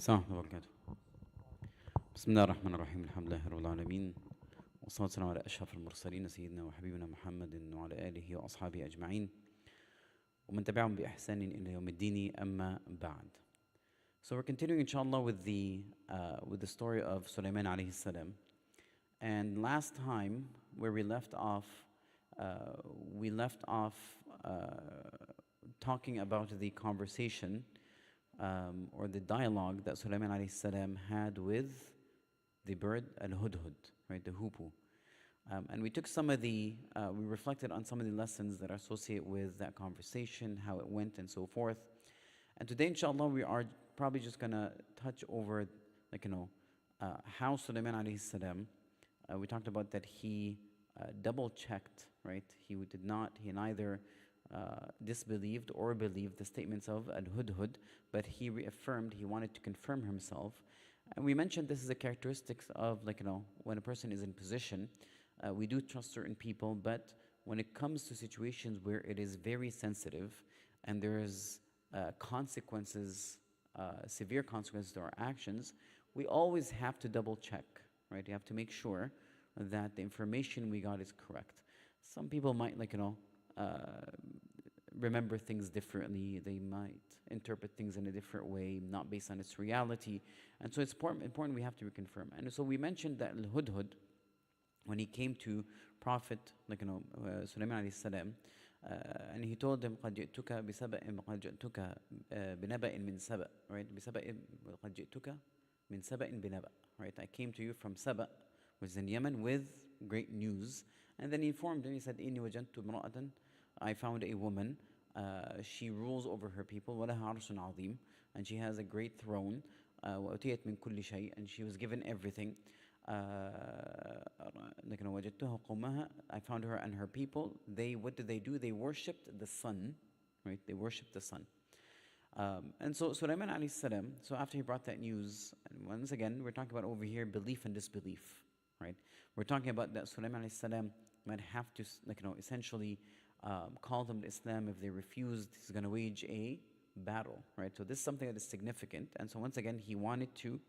السلام ورحمة الله وبركاته. بسم الله الرحمن الرحيم. الحمد لله رب العالمين، والصلاة والسلام على أشرف المرسلين سيدنا وحبيبنا محمد وعلى آله وأصحابه أجمعين ومن تبعهم بإحسان إلى يوم الدين. أما بعد. So we're continuing inshallah with the story of Suleman alayhi salam. And last time where we left off talking about the conversation or the dialogue that Suleman alayhi salam had with the bird al-hudhud, right, the hoopoe. And we took we reflected on some of the lessons that are associated with that conversation, how it went and so forth. And today inshallah we are probably just gonna touch over how Suleman alayhi salam, we talked about that he double checked, right? He neither disbelieved or believed the statements of al-hudhud, but he reaffirmed, he wanted to confirm himself. And we mentioned this is a characteristic of when a person is in position, we do trust certain people, but when it comes to situations where it is very sensitive and there is consequences, severe consequences to our actions, we always have to double check, right? You have to make sure that the information we got is correct. Some people might remember things differently. They might interpret things in a different way, not based on its reality. And so it's important we have to reconfirm. And so we mentioned that al-hudhud, when he came to Prophet Suleman alayhi salam, and he told him قد جئتك بسبأ قد جئتك بنبأ من سبأ, right? بسبأ قد جئتك من سبأ بنبأ, right? I came to you from Saba, which is in Yemen, with great news. And then he informed him, he said, إني وجدت امرأة, I found a woman, she rules over her people, وَلَهَا عَرْشٌ عَظِيمٌ, and she has a great throne, وَأُتِيَتْ مِنْ كُلِّ شَيْء, and she was given everything. وَجَدْتُهَا قَوْمَهَا, I found her and her people, what did they do? They worshipped the sun, right? They worshipped the sun. And so Suleman alayhi salam, so after he brought that news, and once again, we're talking about over here belief and disbelief, right? We're talking about that Suleman alayhi salam might have to, essentially call them to Islam. If they refused, he's going to wage a battle, right? So this is something that is significant. And so once again, he wanted to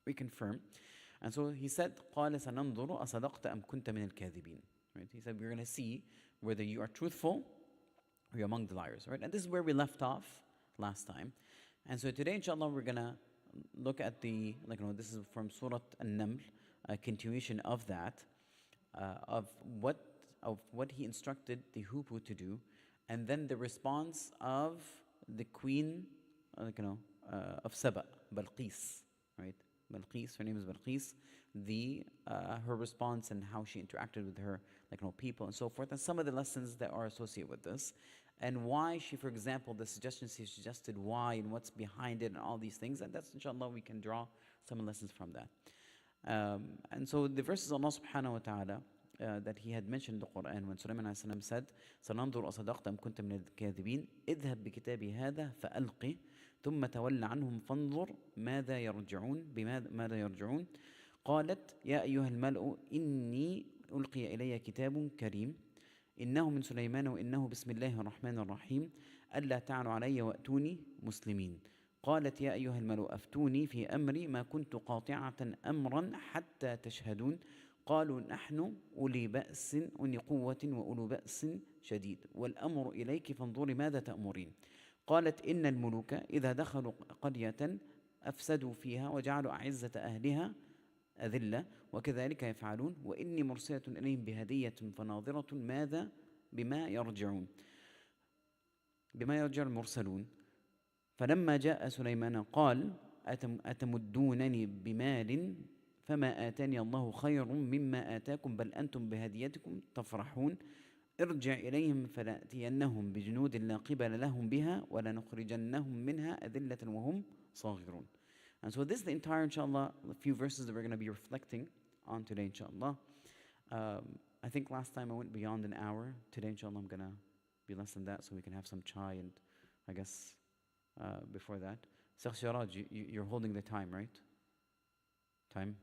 reconfirm. And so he said, قَالَ سَنَنْظُرُ أَصَدَقْتَ أَمْ كُنْتَ مِنَ الْكَاذِبِينَ, right? He said, we're going to see whether you are truthful or you're among the liars, right? And this is where we left off last time. And so today, inshallah, we're going to look at this is from Surah An-Naml, a continuation of that, of what he instructed the hoopoe to do, and then the response of the queen, of Saba, Balqis, right? Balqis, her name is Balqis. Her response and how she interacted with her, people and so forth, and some of the lessons that are associated with this, and why she, for example, the suggestions she suggested, why and what's behind it, and all these things, and that's inshallah we can draw some lessons from that. And so the verses Allah subhanahu wa ta'ala that he had mentioned in the Quran when Suleman alayhi salam said, سَنَنْظُرُ أَصَدَقْتَ أَمْ كُنْتَ مِنَ الْكَاذِبِينَ اذهب بكتابي هذا فألقه ثم تول عنهم فانظر ماذا يرجعون قالت يا أيها الملأ إني ألقي إلي كتاب كريم إنه من سليمان وإنه بسم الله الرحمن الرحيم ألا تعلوا علي وأتوني مسلمين قالت يا أيها الملأ أفتوني في أمري ما كنت قاطعة أمرا حتى تشهدون قالوا نحن أولي قوة وأولو بأس شديد والأمر إليك فانظري ماذا تأمرين قالت إن الملوك إذا دخلوا قرية أفسدوا فيها وجعلوا أعزة أهلها أذلة وكذلك يفعلون وإني مرسلة إليهم بهدية فناظرة بما يرجع المرسلون فلما جاء سليمان قال أتمدونني بمال فما آتاني الله خير مما آتاكم بل أنتم بهديتكم تفرحون ارجع إليهم فلأتينهم بجنود لا قبل لهم بها ولنخرجنهم منها أذلة وهم صاغرون. And so this is the entire, inshallah, a few verses that we're going to be reflecting on today, inshallah. I think last time I went beyond an hour. Today, inshallah, I'm going to be less than that so we can have some chai and I guess before that. Sheikh Siraj, you're holding the time, right? Time?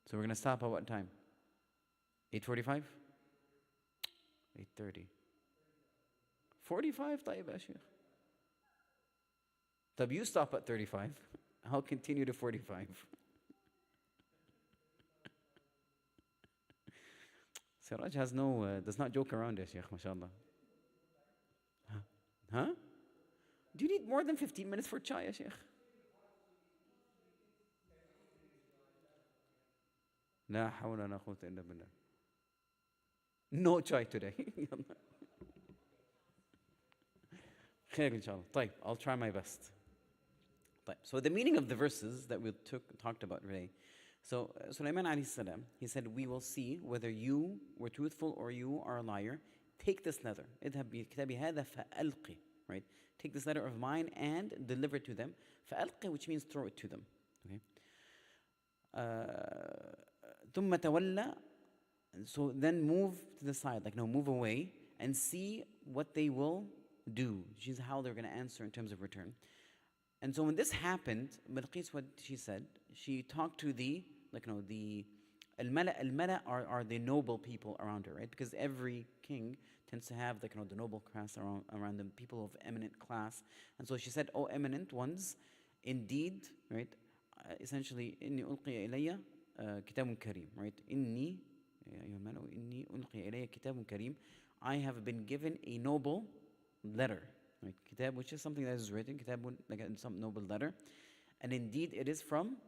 So we're going to stop at what time? 8:45? 8:30. 45 طيب يا شيخ. طب you stop at 35. I'll continue to 45. Siraj has no, does not joke around ya, Sheikh, mashallah. Huh? Do you need more than 15 minutes for chai, ya Sheikh? لا حول ولا قوة إلا بالله. No chai today. خير إن شاء الله. طيب, I'll try my best. طيب, so the meaning of the verses that we talked about today. So Suleman alayhi salam, he said, we will see whether you were truthful or you are a liar. Take this letter. اذهب بكتابي هذا فألقي. Right? Take this letter of mine and deliver it to them. فألقي, which means throw it to them. Okay? ثم تولى. So then move to the side, like no, move away and see what they will do. Which is how they're going to answer in terms of return. And so when this happened, Bilqis, what she said, she talked to the, like, no, the al-mala are the noble people around her, right? Because every king tends to have, like, you know, the noble class around them, people of eminent class. And so she said, oh, eminent ones, indeed, right? Essentially, inni ulqiya ilayya kitabun kareem, right? Inni ulqiya ilayya kitabun kareem. I have been given a noble letter. Right? Kitab, which is something that is written, kitab, like some noble letter. And indeed it is from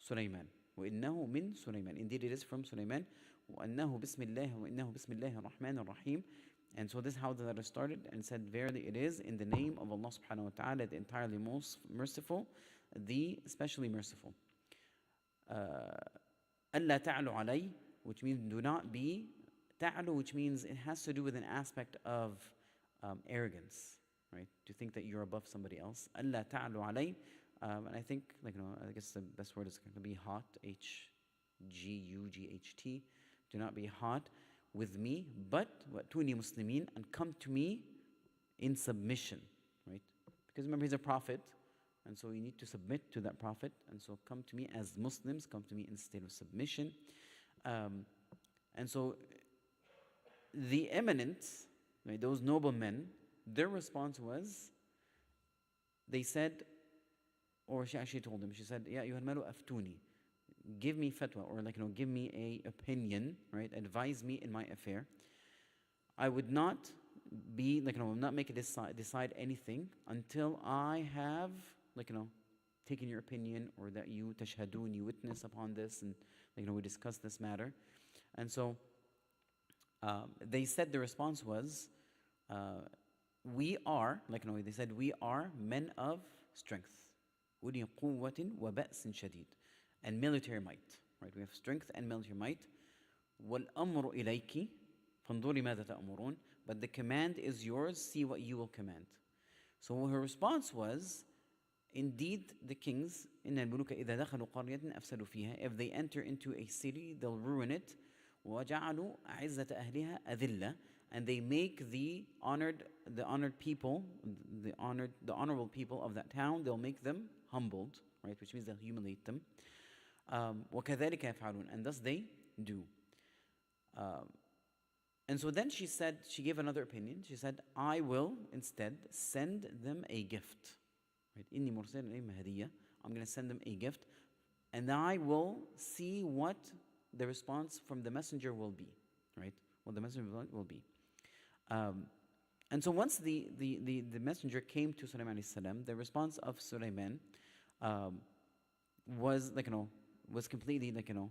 Suleman. وَإِنَّهُ مِن Suleman. Indeed it is from Suleman. وَأَنَّهُ بِسْمِ اللَّهِ وَإِنَّهُ بِسْمِ اللَّهِ الرَّحْمَنِ الرَّحِيمِ. And so this is how the letter started, and said, verily it is in the name of Allah subhanahu wa ta'ala, the entirely most merciful, the especially merciful. أَلَّا تَعْلُ عَلَيْهِ, which means do not be. Ta'lu, which means it has to do with an aspect of arrogance. Right? To think that you're above somebody else. Allah ta'alu alay. And I think, like, you know, I guess the best word is going to be hot. H-G-U-G-H-T. Do not be hot with me, but وَأْتُونِي muslimin, and come to me in submission. Right? Because remember, he's a prophet, and so you need to submit to that prophet. And so come to me as Muslims, come to me in a state of submission. And so the eminent, right, those noble men, their response was, they said, or she actually told them, she said, Ya ayyuhal malu aftuni, give me fatwa, or, like, you know, give me a opinion, right? Advise me in my affair. I would not be, like, you know, I will not make a decide anything until I have, like, you know, taken your opinion, or that you tashhadun, you witness upon this, and, like, you know, we discuss this matter. And so they said the response was, we are, like, no, they said, we are men of strength. أُولِي قُوَّةٍ وَبَأْسٍ شَدِيدٍ. And military might. Right? We have strength and military might. وَالْأَمْرُ إِلَيْكِ فَانْظُرِ مَاذَا تَأْمُرُونَ. But the command is yours, see what you will command. So her response was, indeed the kings, إِنَّ الْمُلُوكَ إِذَا دَخَلُوا قَرْيَةً أَفْسَدُوا فِيهَا. If they enter into a city, they'll ruin it. وَجَعَلُوا أَعِزَّةَ أَهْلِهَا أَذِلَّةً. And they make the honored people, the honorable people of that town, they'll make them humbled, right? Which means they'll humiliate them. وَكَذَلِكَ يَفْعَلُونَ. And thus they do. And so then she said, she gave another opinion. She said, I will instead send them a gift. Right? إِنِّي مُرْسِلٌ إِلَيْهِمْ هَدِيَّةً. I'm going to send them a gift, and I will see what the response from the messenger will be. Right? What the messenger will be. And so once the messenger came to Suleman alayhi salam, the response of Suleman was, like, you know, was completely, like, you know,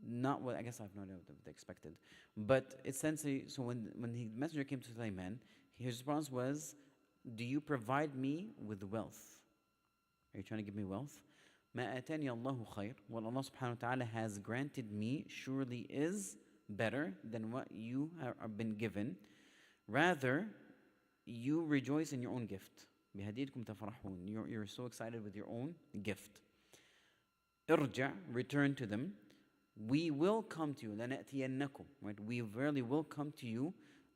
not what, I guess I have no idea what they expected. But essentially, so when the messenger came to Suleman, his response was, do you provide me with wealth? Are you trying to give me wealth? مَا آتَانِيَ اللَّهُ خَيْرٌ. What Allah subhanahu wa ta'ala has granted me surely is better than what you have been given. Rather, you rejoice in your own gift. بِهَدِيتِكُمْ تَفْرَحُونَ. You're so excited with your own gift. ارجع, return to them. We will come to you. لَنَأْتِيَنَّكُمْ. Right? We verily will come to you.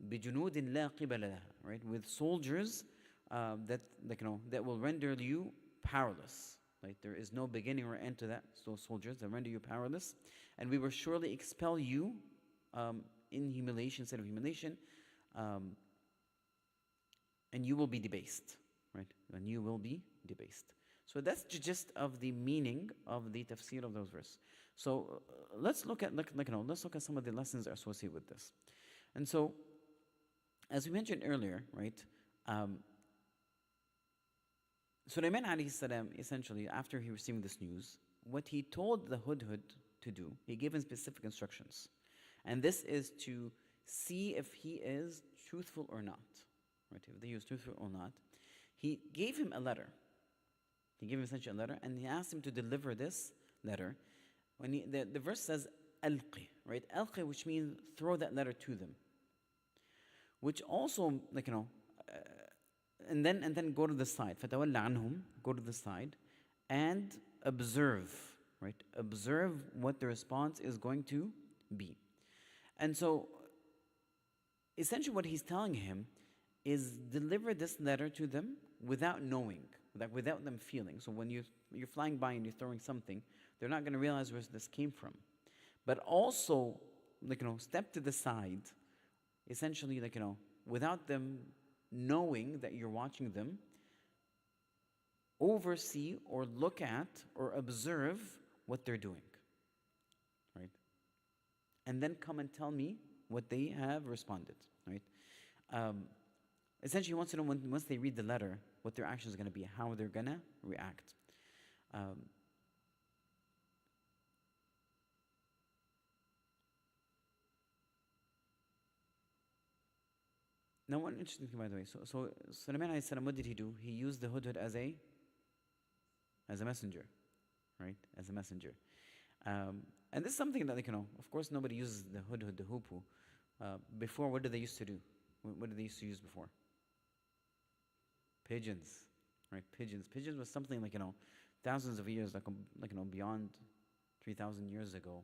بِجُنُودٍ لَا قِبَلَ لَهَا. Right? With soldiers that, like, you know, that will render you powerless. Right? There is no beginning or end to that. So soldiers that render you powerless. And we will surely expel you in humiliation instead of humiliation. And you will be debased. right? And you will be debased. So that's the gist of the meaning of the tafsir of those verses. So let's look at let's look at some of the lessons associated with this. And so, as we mentioned earlier, right? Suleman alayhi salam, essentially, after he received this news, what he told the hudhud to do, he gave him specific instructions. And this is to see if he is truthful or not. Right? If he is truthful or not. He gave him a letter. He gave him essentially a letter, and he asked him to deliver this letter. When the verse says, alqi, right? Alqi, which means throw that letter to them. Which also, and then go to the side. فَتَوَلَّ عَنْهُمْ, go to the side, and observe, right? Observe what the response is going to be. And so, essentially what he's telling him is deliver this letter to them without knowing, without them feeling. So when you're flying by and you're throwing something, they're not going to realize where this came from. But also, step to the side, essentially, without them knowing that you're watching them, oversee or look at or observe what they're doing, right? And then come and tell me what they have responded, right? Essentially, he wants to know once they read the letter, what their action is going to be, how they're going to react. Now, one interesting thing, by the way. So Suleman alayhi salam, what did he do? He used the hudhud as a messenger, right? As a messenger. And this is something that, of course, nobody uses the hudhud, the hoopoe. Before, what did they used to do? What did they used to use before? Pigeons, right? Pigeons. Pigeons was something thousands of years, beyond 3,000 years ago.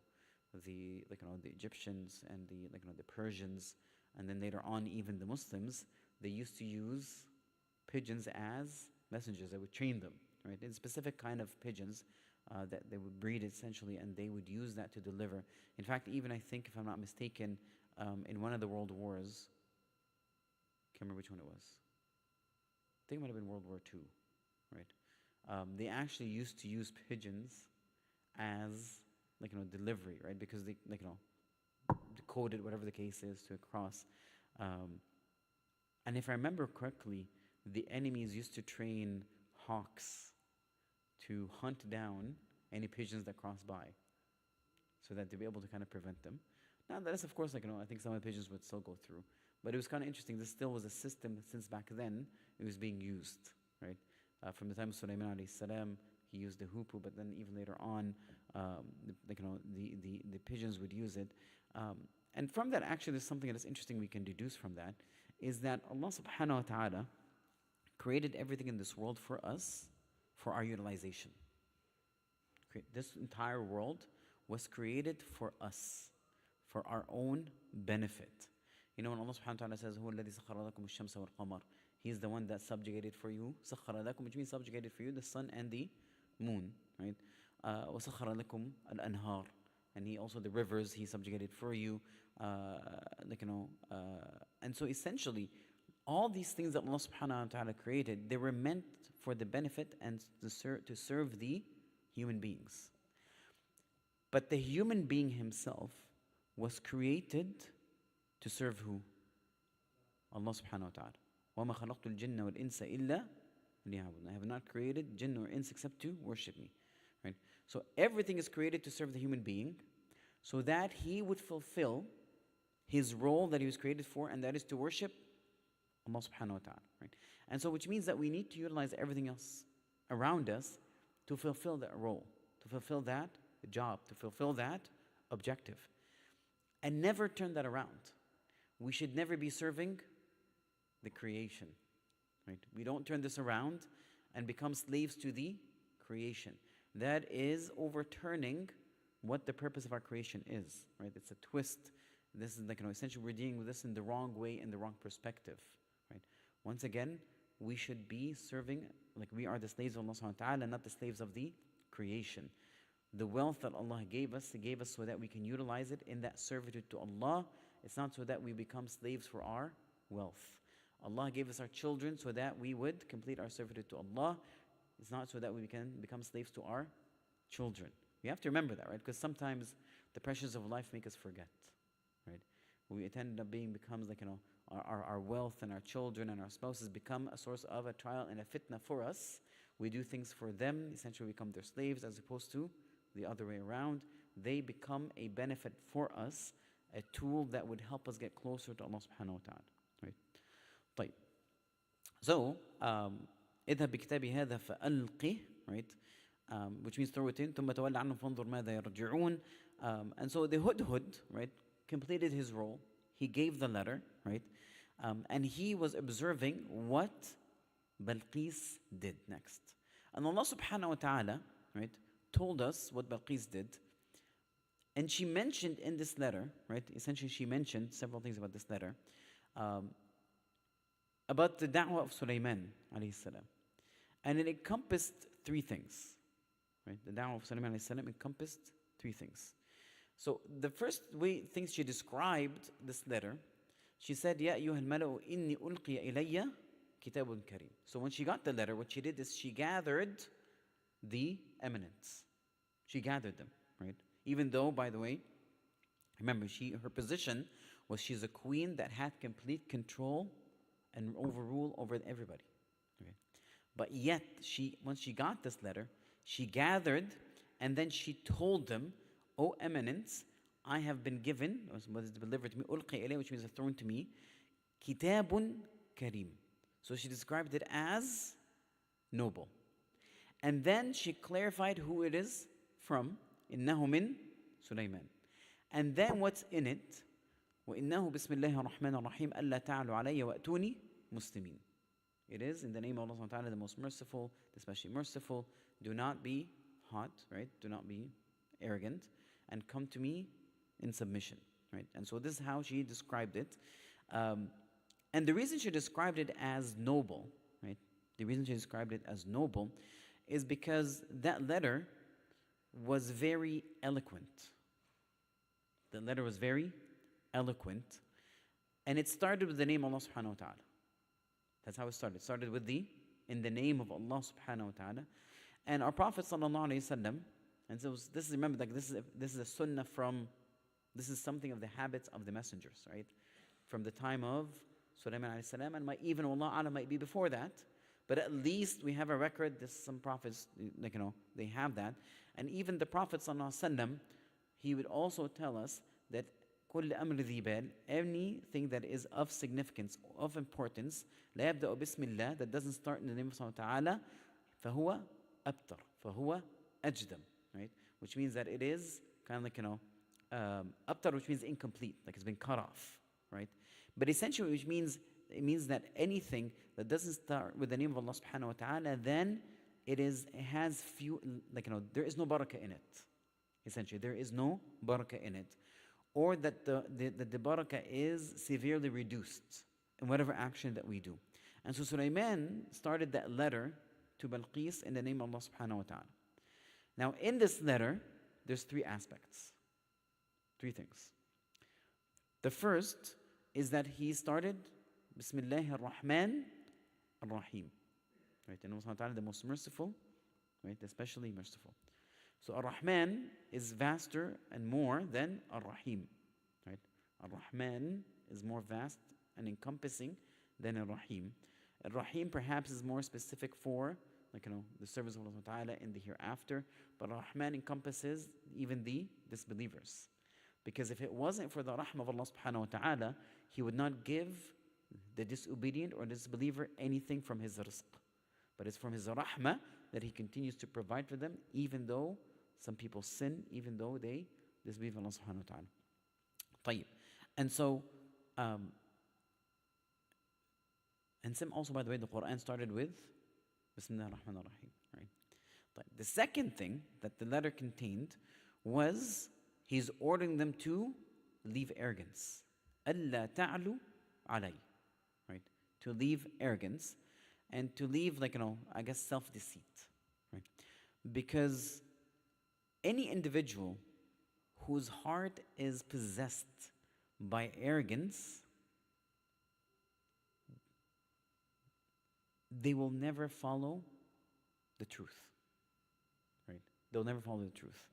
The Egyptians and the Persians, and then later on even the Muslims, they used to use pigeons as messengers. They would train them, right? In specific kind of pigeons that they would breed essentially, and they would use that to deliver. In fact, even I think, if I'm not mistaken, in one of the world wars, can't remember which one it was. I think it might have been World War II, right? They actually used to use pigeons as delivery, right? Because they decoded whatever the case is to a cross. And if I remember correctly, the enemies used to train hawks to hunt down any pigeons that cross by, so that they'd be able to kind of prevent them. Now that is, of course, I think some of the pigeons would still go through, but it was kind of interesting. This still was a system since back then. It was being used, right? From the time of Suleman alayhi salam, he used the hoopoe, but then even later on, the pigeons would use it. And from that, actually, there's something that's interesting we can deduce from that, is that Allah subhanahu wa ta'ala created everything in this world for us, for our utilization. This entire world was created for us, for our own benefit. When Allah subhanahu wa ta'ala says, هُوَ الَّذِي سَخَّرَ لَكُمُ الشَّمْسَ وَالْقَمَرَ, He's the one that subjugated for you, سَخَّرَ لَكُم, which means subjugated for you the sun and the moon, right? وَسَخَّرَ لَكُمْ الْأَنْهَارِ, and He also, the rivers, He subjugated for you, and so essentially, all these things that Allah subhanahu wa ta'ala created, they were meant for the benefit and to serve the human beings. But the human being himself was created to serve who? Allah subhanahu wa ta'ala. وَمَا خَلَقْتُ الْجِنَّ وَالْإِنسَ إِلَّا لِيَعْبُدُونِ. I have not created jinn or ins except to worship me. Right? So everything is created to serve the human being, so that he would fulfill his role that he was created for, and that is to worship Allah subhanahu wa ta'ala. Right? And so which means that we need to utilize everything else around us to fulfill that role, to fulfill that job, to fulfill that objective. And never turn that around. We should never be serving the creation. Right? We don't turn this around and become slaves to the creation. That is overturning what the purpose of our creation is. Right? It's a twist. This is essentially we're dealing with this in the wrong way, in the wrong perspective. Right? Once again, we should be serving, we are the slaves of Allah subhanahu wa ta'ala, not the slaves of the creation. The wealth that Allah gave us, He gave us so that we can utilize it in that servitude to Allah. It's not so that we become slaves for our wealth. Allah gave us our children so that we would complete our servitude to Allah. It's not so that we can become slaves to our children. We have to remember that, right? Because sometimes the pressures of life make us forget, right? We end up becomes like, our wealth and our children and our spouses become a source of a trial and a fitna for us. We do things for them, essentially we become their slaves, as opposed to the other way around. They become a benefit for us, a tool that would help us get closer to Allah subhanahu wa ta'ala, right? طيب. So, اذهب بكتابي هذا فألقه, right? Which means throw it in. ثم تولى عنهم فانظر ماذا يرجعون. And so the hudhud, right, completed his role. He gave the letter, right? And he was observing what Balqis did next. And Allah subhanahu wa ta'ala, right, told us what Balqis did. And she mentioned in this letter, right, essentially she mentioned several things about this letter, about the da'wah of Suleman alayhi salam. And it encompassed three things, right? The da'wah of Suleman alayhi salam encompassed three things. So the first things she described this letter, she said, Ya ayyuhal mala'u inni ulqiya ilayya kitabun kareem. So when she got the letter, what she did is she gathered the eminence. She gathered them, right? Even though, by the way, remember, her position was she's a queen that had complete control and overrule over everybody. Okay? But yet, once she got this letter, she gathered and then she told them, O eminence, I have been given, what is delivered to me, ulqi ilayya, which means thrown to me, kitabun kareem. So she described it as noble. And then she clarified who it is from. إنه من سليمان. And then what's in it? وإنه بسم الله الرحمن الرحيم ألا تعلوا علي وأتوني مسلمين. It is in the name of Allah subhanahu wa ta'ala, the most merciful, especially merciful. Do not be hot, right? Do not be arrogant, and come to me in submission, right? And so this is how she described it. And the reason she described it as noble, right? The reason she described it as noble is because that letter was very eloquent. The letter was very eloquent. And it started with the name of Allah subhanahu wa ta'ala. That's how it started. It started with in the name of Allah subhanahu wa ta'ala. And our Prophet sallallahu alayhi wa sallam, and so this is, remember, like this is a sunnah this is something of the habits of the messengers, right? From the time of Suleman alayhi salam, and even Allah alam might be before that. But at least we have a record. Some prophets, they have that. And even the Prophet ﷺ, he would also tell us that كل أمر ذي بال, anything that is of significance, of importance, لا يبدأ بسم الله, that doesn't start in the name of Allah Ta'ala, فهو أبتر, فهو أجدم, right? Which means that it is kind of like, أبتر, which means incomplete, like it's been cut off, right? But essentially, it means that anything that doesn't start with the name of Allah subhanahu wa ta'ala, then it has few, there is no barakah in it. Essentially, there is no barakah in it. Or that the barakah is severely reduced in whatever action that we do. And so Suleman started that letter to Balqis in the name of Allah subhanahu wa ta'ala. Now, in this letter, there's three aspects. Three things. The first is that he started Bismillah ar-Rahman ar-Rahim. Right? And Allah subhanahu wa ta'ala, the most merciful, right? Especially merciful. So ar-Rahman is vaster and more than ar-Rahim. Right? Ar-Rahman is more vast and encompassing than ar-Rahim. Ar-Rahim perhaps is more specific for the service of Allah subhanahu wa ta'ala in the hereafter. But ar-Rahman encompasses even the disbelievers. Because if it wasn't for the rahmah of Allah subhanahu wa ta'ala, He would not give the disobedient or disbeliever anything from His rizq. But it's from His rahmah that He continues to provide for them, even though some people sin, even though they disbelieve Allah subhanahu wa ta'ala. طيب. And so, and some also, by the way, the Quran started with Bismillah ar-Rahman ar-Rahim. Right? طيب. The second thing that the letter contained was He's ordering them to leave arrogance. أَلَّا تَعْلُوا عَلَيْ. Right? To leave arrogance and to leave, self-deceit. Right? Because any individual whose heart is possessed by arrogance, they will never follow the truth, right? They'll never follow the truth.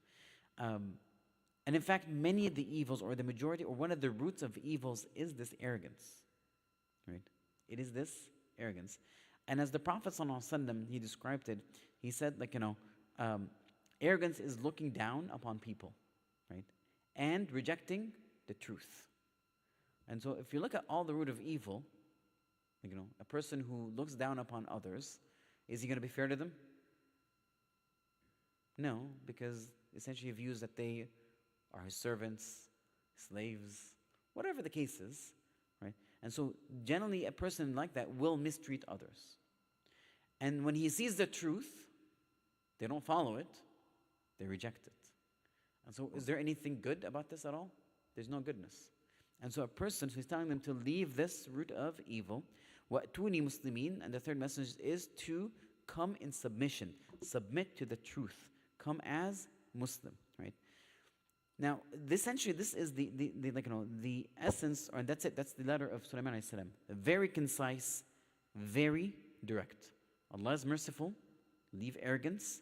And in fact, many of the evils, or the majority, or one of the roots of evils is this arrogance, right? It is this arrogance. And as the Prophet ﷺ, he described it, he said, arrogance is looking down upon people, right? And rejecting the truth. And so if you look at all the root of evil, a person who looks down upon others, is he going to be fair to them? No, because essentially he views that they are his servants, slaves, whatever the case is, right? And so generally a person like that will mistreat others. And when he sees the truth, they don't follow it, they reject it. And so is there anything good about this at all? There's no goodness. And so a person who's telling them to leave this root of evil, وَأْتُونِي مُسْلِمِينَ, and the third message is to come in submission, submit to the truth, come as Muslim, right? Now, essentially, this is the essence, or that's it. That's the letter of Suleman alayhi salam. Very concise, very direct. Allah is merciful. Leave arrogance.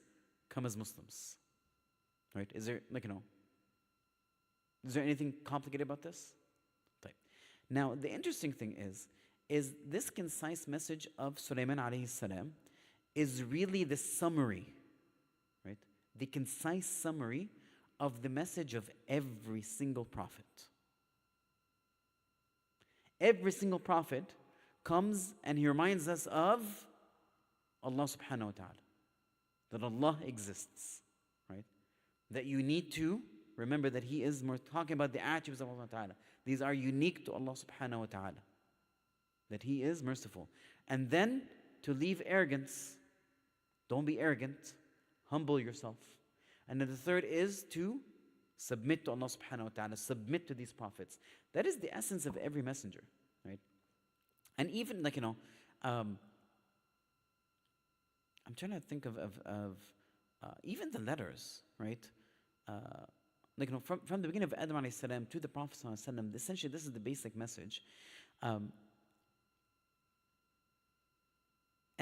Come as Muslims. Right? Is there anything complicated about this? Right. Now, the interesting thing is this concise message of Suleman alayhi salam is really the summary, right? The concise summary of the message of every single prophet. Every single prophet comes and he reminds us of Allah subhanahu wa ta'ala. That Allah exists, right? That you need to remember that He is, we're talking about the attributes of Allah ta'ala. These are unique to Allah subhanahu wa ta'ala. That He is merciful. And then to leave arrogance. Don't be arrogant. Humble yourself. And then the third is to submit to Allah subhanahu wa ta'ala, submit to these prophets. That is the essence of every messenger, right? And even I'm trying to think of even the letters, right? From the beginning of Adam alayhi salam to the Prophet sallallahu alaihi wasallam, essentially this is the basic message. And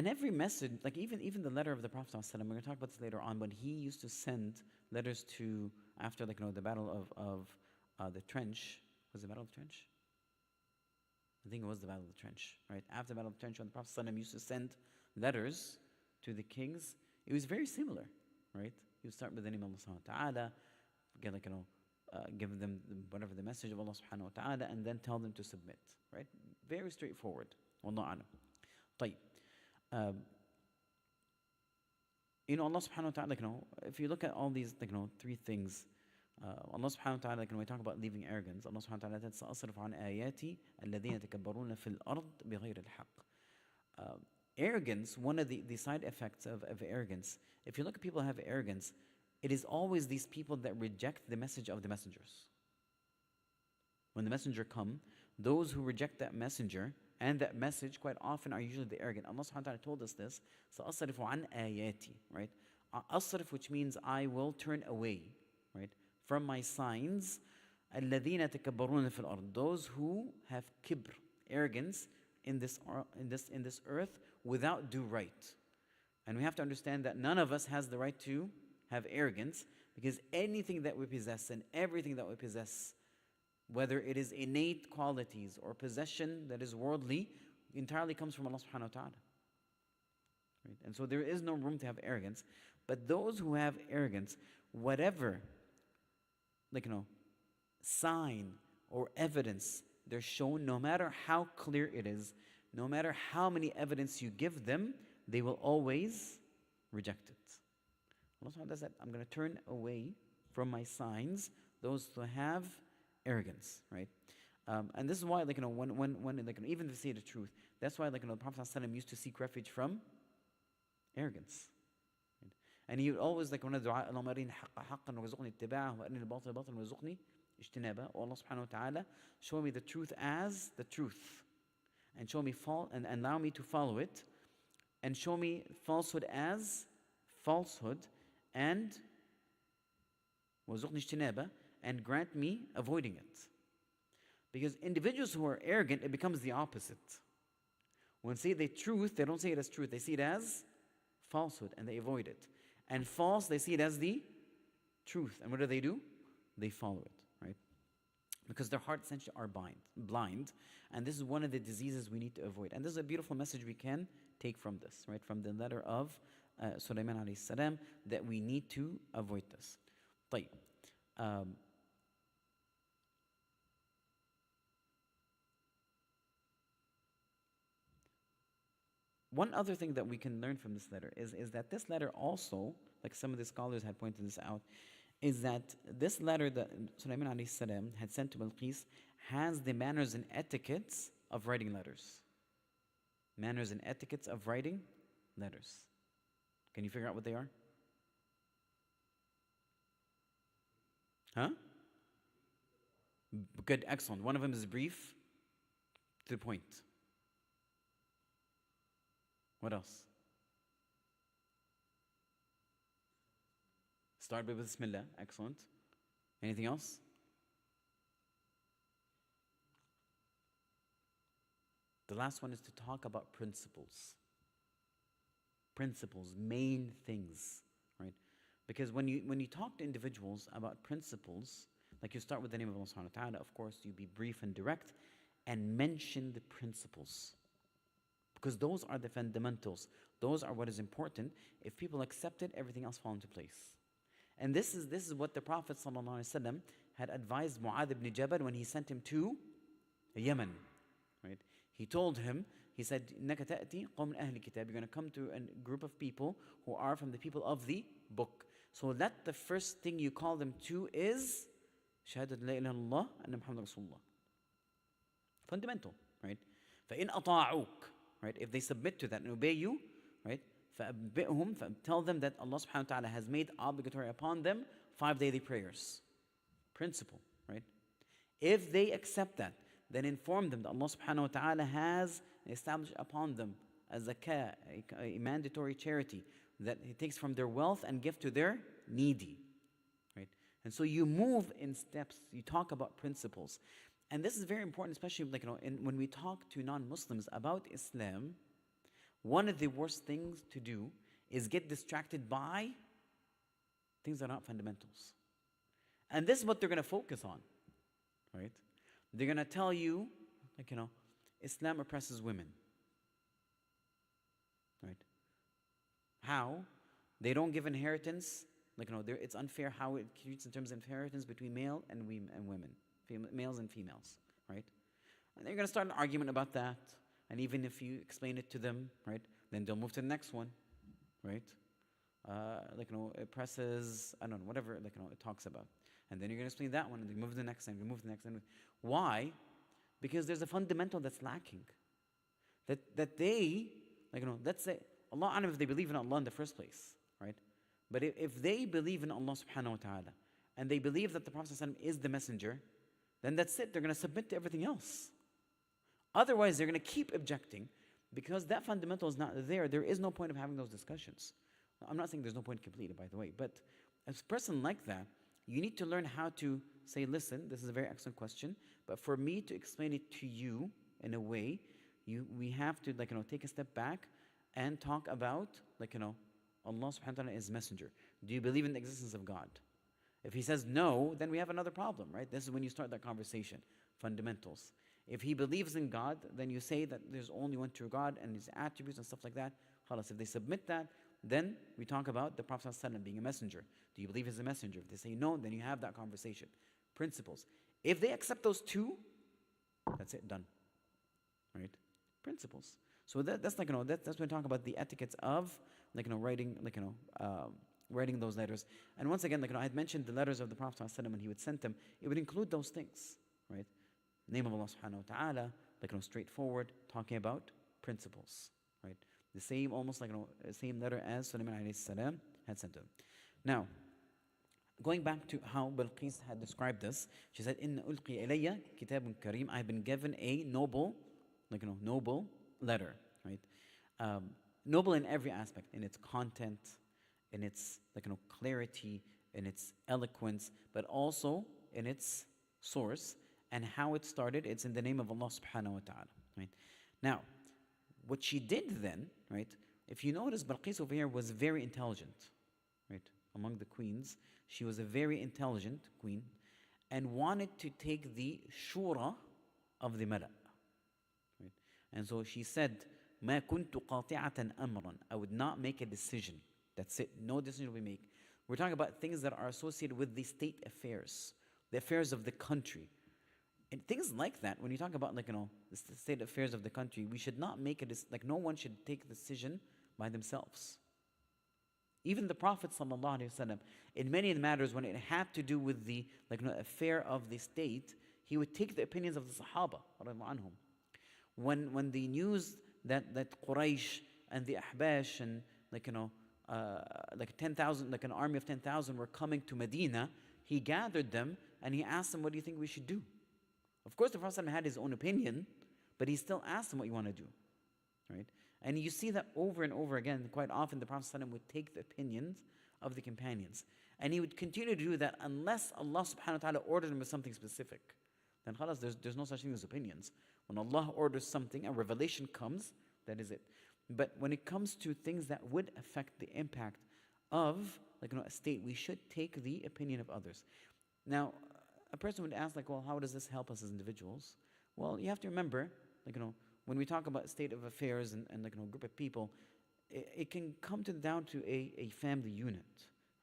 every message, even the letter of the Prophet ﷺ, we're going to talk about this later on, when he used to send letters to, after the battle of the trench. Was it the battle of the trench? I think it was the battle of the trench, right? After the battle of the trench, when the Prophet ﷺ used to send letters to the kings, it was very similar, right? He would start with the name of Allah subhanahu wa ta'ala, give them whatever the message of Allah subhanahu wa ta'ala, and then tell them to submit, right? Very straightforward. Wallahu a'lam. طيب. Allah subhanahu wa ta'ala, if you look at all these, three things, Allah subhanahu wa ta'ala, when we talk about leaving arrogance, Allah subhanahu wa ta'ala said, سَأَصْرِفُ عَنْ آيَاتِي الَّذِينَ يَتَكَبَّرُونَ فِي الْأَرْضِ بِغَيْرِ الْحَقِّ. Arrogance, one of the side effects of arrogance, if you look at people who have arrogance, it is always these people that reject the message of the messengers. When the messenger comes, those who reject that messenger and that message quite often are usually the arrogant. Allah subhanahu wa ta'ala told us this. سَأَصْرِفُ عَنْ آيَاتِ, right? أَصْرِف, which means I will turn away, right, from my signs. الَّذِينَ تَكَبَّرُونَ فِي الْأَرْضِ, those who have kibr, arrogance, in this earth without due right. And we have to understand that none of us has the right to have arrogance, because anything that we possess and everything that we possess, whether it is innate qualities or possession that is worldly, entirely comes from Allah subhanahu wa ta'ala. Right? And so there is no room to have arrogance. But those who have arrogance, whatever sign or evidence they're shown, no matter how clear it is, no matter how many evidence you give them, they will always reject it. Allah subhanahu wa ta'ala said, I'm going to turn away from my signs those who have arrogance, right? And this is why, when even to say the truth, that's why, the Prophet ﷺ used to seek refuge from arrogance. Right? And he would always, one of the dua, اللهم أرني الحق حقا وارزقني اتباعه وأرني الباطل باطلا وارزقني اجتنابه. Oh Allah subhanahu wa ta'ala, show me the truth as the truth, and show me and allow me to follow it, and show me falsehood as falsehood, and وارزقني اجتنابه, and grant me avoiding it. Because individuals who are arrogant, it becomes the opposite. When they say the truth, they don't say it as truth. They see it as falsehood, and they avoid it. And false, they see it as the truth. And what do? They follow it, right? Because their hearts essentially are blind. And this is one of the diseases we need to avoid. And this is a beautiful message we can take from this, right? From the letter of Suleman alayhi salam, that we need to avoid this. طيب. One other thing that we can learn from this letter is that this letter also, like some of the scholars had pointed this out, is that this letter that Suleman alayhi salam had sent to Bilqis has the manners and etiquettes of writing letters. Manners and etiquettes of writing letters. Can you figure out what they are? Huh? Good, excellent. One of them is brief, to the point. What else? Start with Bismillah, excellent. Anything else? The last one is to talk about principles. Principles, main things, right? Because when you talk to individuals about principles, like you start with the name of Allah subhanahu wa ta'ala, of course, you be brief and direct and mention the principles. Because those are the fundamentals. Those are what is important. If people accept it, everything else falls into place. And this is what the Prophet ﷺ had advised Mu'adh ibn Jabal when he sent him to Yemen. Right? He told him, he said, إِنَّكَ تَأْتِي قَوْمٍ أَهْلِ الْكِتَابِ. You're going to come to a group of people who are from the people of the book. So that the first thing you call them to is شهادة لا إله إلا الله أن محمد رسول الله. Fundamental, right? فَإِنْ أَطَاعُوكَ, right? If they submit to that and obey you, right? فَأَبِّئْهُمْ, tell them that Allah subhanahu wa ta'ala has made obligatory upon them 5 daily prayers. Principle, right? If they accept that, then inform them that Allah subhanahu wa ta'ala has established upon them a zakah, a mandatory charity that He takes from their wealth and give to their needy, right? And so you move in steps, you talk about principles. And this is very important, especially when we talk to non-Muslims about Islam. One of the worst things to do is get distracted by things that are not fundamentals. And this is what they're going to focus on, right? They're going to tell you, Islam oppresses women, right? How? They don't give inheritance. It's unfair how it treats in terms of inheritance between male and women, males and females, right? And they're going to start an argument about that. And even if you explain it to them, right, then they'll move to the next one, right? It oppresses, I don't know, whatever, it talks about. And then you're going to explain that one, and then move to the next, and move to the next. Why? Because there's a fundamental that's lacking. That they, let's say, Allah alam if they believe in Allah in the first place, right? But if they believe in Allah subhanahu wa ta'ala, and they believe that the Prophet ﷺ is the messenger, then that's it. They're going to submit to everything else. Otherwise, they're going to keep objecting, because that fundamental is not there. There is no point of having those discussions. I'm not saying there's no point completely, by the way, but as a person like that, you need to learn how to say, listen, this is a very excellent question, but for me to explain it to you in a way, we have to take a step back and talk about Allah subhanahu wa ta'ala is messenger. Do you believe in the existence of God? If he says no, then we have another problem, right? This is when you start that conversation. Fundamentals. If he believes in God, then you say that there's only one true God and his attributes and stuff like that. Khalas, if they submit that, then we talk about the Prophet ﷺ being a messenger. Do you believe he's a messenger? If they say no, then you have that conversation. Principles. If they accept those two, that's it, done. Right? Principles. So that's that's when we talk about the etiquettes of writing writing those letters. And once again, I had mentioned the letters of the Prophet ﷺ when he would send them, it would include those things, right? Name of Allah subhanahu wa ta'ala, straightforward, talking about principles, right? The same, almost same letter as Suleman alayhi salam had sent to them. Now, going back to how Bilqis had described this, she said, "Inna ulqi ilayya kitabun kareem." I've been given a noble, noble letter, right? Noble in every aspect, in its content, in its clarity, in its eloquence, but also in its source and how it started. It's in the name of Allah subhanahu wa ta'ala, right? Now, what she did then, right? If you notice, Balqis over here was very intelligent, right? Among the queens, she was a very intelligent queen and wanted to take the shura of the mala, right? And so she said, ما كنت قاطعة أمرا. I would not make a decision. That's it. No decision we make. We're talking about things that are associated with the state affairs, the affairs of the country. And things like that, when you talk about, the state affairs of the country, we should not make it, no one should take a decision by themselves. Even the Prophet ﷺ, in many matters, when it had to do with the affair of the state, he would take the opinions of the Sahaba, anhum. When the news that Quraysh and the Ahbash and 10,000, an army of 10,000 were coming to Medina, he gathered them and he asked them, what do you think we should do? Of course, the Prophet had his own opinion, but he still asked them what you want to do, right? And you see that over and over again. Quite often, the Prophet would take the opinions of the companions, and he would continue to do that unless Allah subhanahu wa ta'ala ordered him with something specific. Then khalas, there's no such thing as opinions. When Allah orders something, a revelation comes, that is it. But when it comes to things that would affect the impact of a state, we should take the opinion of others. Now, a person would ask, well, how does this help us as individuals? Well, you have to remember, when we talk about state of affairs and a group of people, it can come down to a family unit,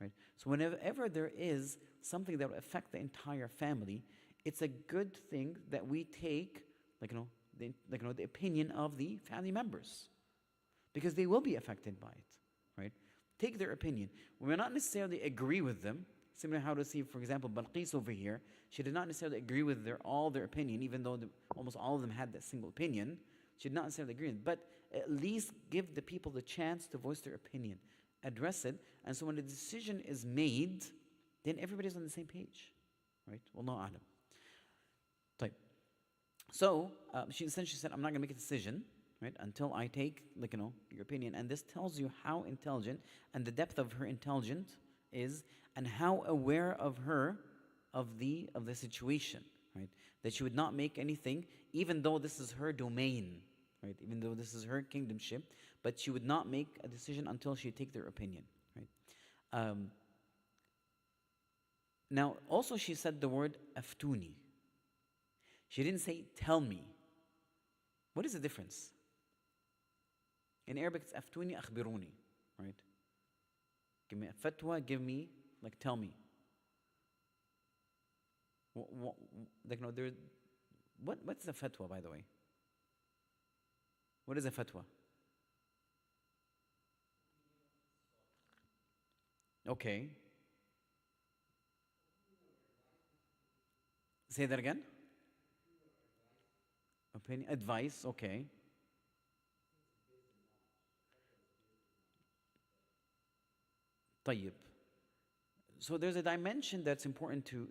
right? So whenever there is something that will affect the entire family, it's a good thing that we take, the opinion of the family members, because they will be affected by it, right? Take their opinion. We may not necessarily agree with them. Similar how to see, for example, Balqis over here, she did not necessarily agree with all their opinion, even though almost all of them had that single opinion. She did not necessarily agree with it, but at least give the people the chance to voice their opinion, address it, and so when the decision is made, then everybody's on the same page, right? Wallahu a'lam. Type. So she essentially said, I'm not going to make a decision, right, until I take, your opinion. And this tells you how intelligent and the depth of her intelligence is, and how aware of the situation, right? That she would not make anything, even though this is her domain, right? Even though this is her kingdomship, but she would not make a decision until she take their opinion, right? Now, also she said the word aftuni. She didn't say tell me. What is the difference? In Arabic, it's aftuni akhbiruni, right? Give me a fatwa, tell me. What's a fatwa, by the way? What is a fatwa? Okay. Say that again? Opinion, advice, okay. طيب. So there's a dimension that's important to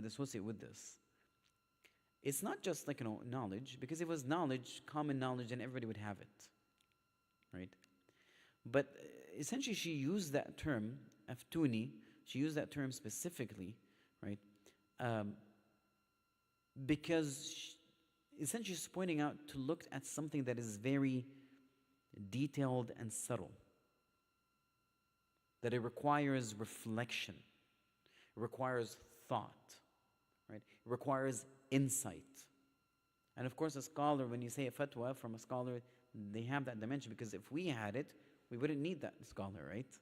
associate with this. It's not just knowledge, because if it was knowledge, common knowledge, then everybody would have it, right? But essentially she used that term, aftuni, she used that term specifically, right? Because essentially she's pointing out to look at something that is very detailed and subtle, that it requires reflection, it requires thought, right? It requires insight. And of course, a scholar, when you say a fatwa from a scholar, they have that dimension, because if we had it, we wouldn't need that scholar, right?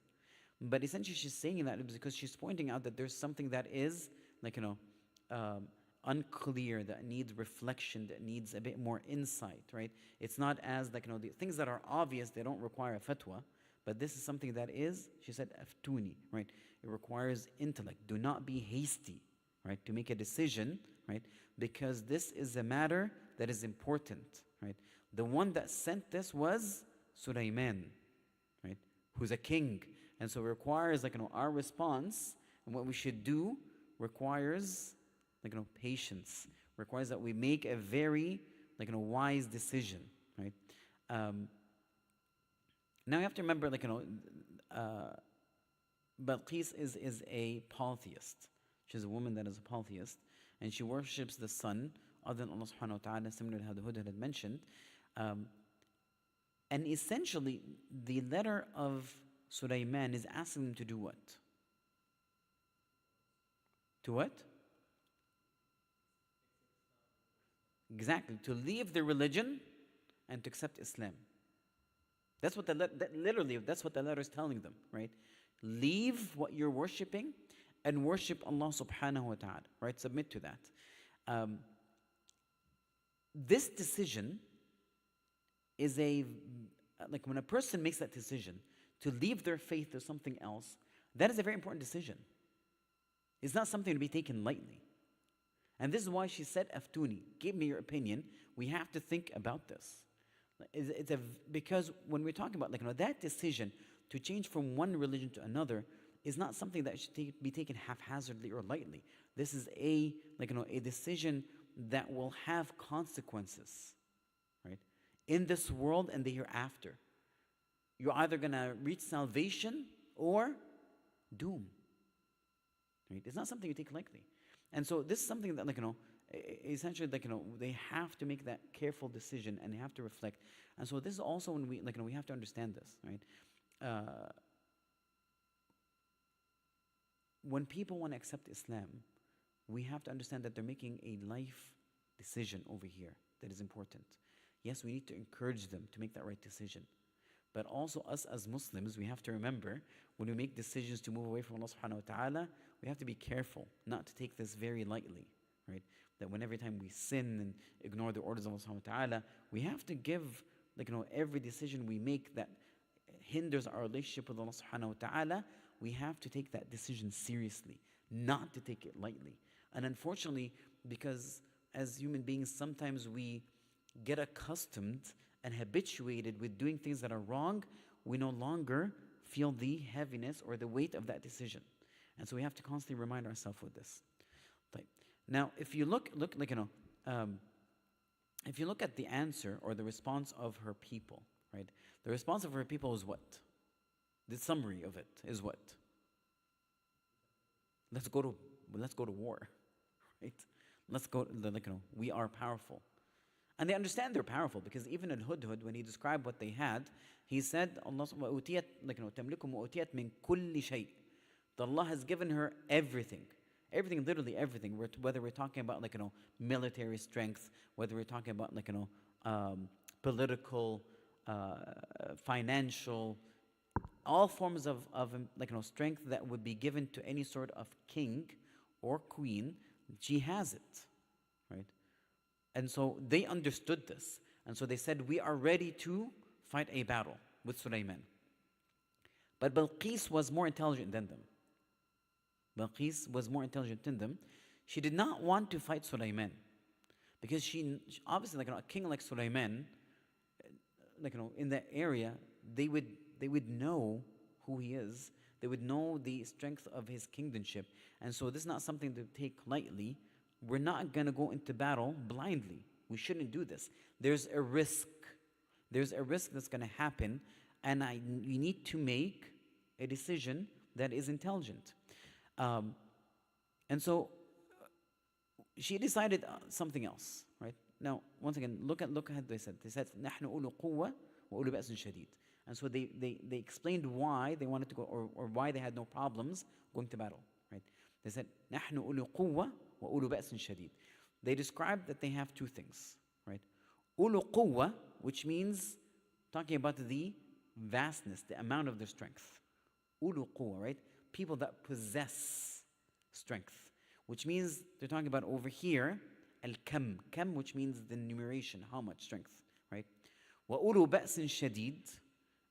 But essentially she's saying that because she's pointing out that there's something that is unclear, that needs reflection, that needs a bit more insight, right? It's not as the things that are obvious, they don't require a fatwa. But this is something that is, she said, aftuni, right? It requires intellect. Do not be hasty, right, to make a decision, right? Because this is a matter that is important, right? The one that sent this was Suleman, right? Who's a king. And so it requires, our response and what we should do requires, patience. Requires that we make a very, wise decision, right? Now you have to remember, Balqis is a polytheist. She's a woman that is a polytheist, and she worships the sun other than Allah subhanahu wa ta'ala, similar to how the Hudud had mentioned. Um, and essentially, the letter of Suleman is asking them to do what? To what? Exactly, to leave their religion and to accept Islam. That's what literally, that's what the letter is telling them, right? Leave what you're worshipping and worship Allah subhanahu wa ta'ala, right? Submit to that. This decision is like when a person makes that decision to leave their faith to something else, that is a very important decision. It's not something to be taken lightly. And this is why she said, Aftuni, give me your opinion. We have to think about this. Because when we're talking about that decision to change from one religion to another is not something that should be taken haphazardly or lightly. This is a decision that will have consequences, right? In this world and the hereafter. You're either going to reach salvation or doom. Right? It's not something you take lightly. And so this is something that essentially they have to make that careful decision and they have to reflect. And so this is also when we have to understand this, right? When people want to accept Islam, we have to understand that they're making a life decision over here that is important. Yes, we need to encourage them to make that right decision. But also us as Muslims, we have to remember when we make decisions to move away from Allah subhanahu wa ta'ala, we have to be careful not to take this very lightly, right? That every time we sin and ignore the orders of Allah subhanahu wa ta'ala, we have to give, every decision we make that hinders our relationship with Allah subhanahu wa ta'ala, we have to take that decision seriously, not to take it lightly. And unfortunately, because as human beings, sometimes we get accustomed and habituated with doing things that are wrong, we no longer feel the heaviness or the weight of that decision. And so we have to constantly remind ourselves with this. Now, if you look at the answer or the response of her people, right? The response of her people is what? The summary of it is what? Let's go to war, right? Let's go. We are powerful. And they understand they're powerful because even in Hudhud, when he described what they had, he said, Allah Allah has given her everything. Everything, literally everything. Whether we're talking about military strength, whether we're talking about political, financial, all forms of strength that would be given to any sort of king or queen, she has it, right? And so they understood this. And so they said, we are ready to fight a battle with Suleman. But Balqis was more intelligent than them. Balqis was more intelligent than them. She did not want to fight Suleman. Because she obviously, a king like Suleman, in that area, they would know who he is. They would know the strength of his kingdomship. And so this is not something to take lightly. We're not going to go into battle blindly. We shouldn't do this. There's a risk. There's a risk that's going to happen, and you need to make a decision that is intelligent. And so she decided something else, right? Now, once again, look at what they said. They said, نحن أولو قوة وأولو بأس شديد. And so they explained why they wanted to go, or why they had no problems going to battle, right? They said, نحن أولو قوة وأولو بأس شديد. They described that they have two things, right? أولو قوة, which means talking about the vastness, the amount of their strength. أولو قوة, right? People that possess strength, which means they're talking about over here, al-kam, kam, which means the numeration, how much strength, right? وَأُولُو بَأْسٍ شَدِيد,